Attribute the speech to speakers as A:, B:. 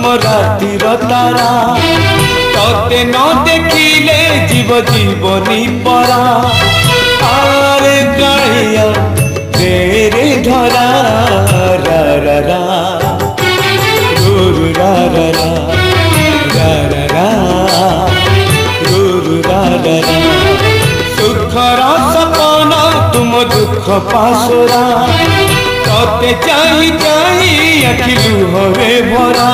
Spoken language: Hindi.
A: मो रातिर तारा तोते न देखिले जीव जीवनी परा आरे कालिया तेरे धरा रा रा रा गुरु रा रा रा रा रा रा गुरु रा रा रा सुखर सपन तुम दुख पासोरा तोते चाही चाही अखि लुहरे भरा।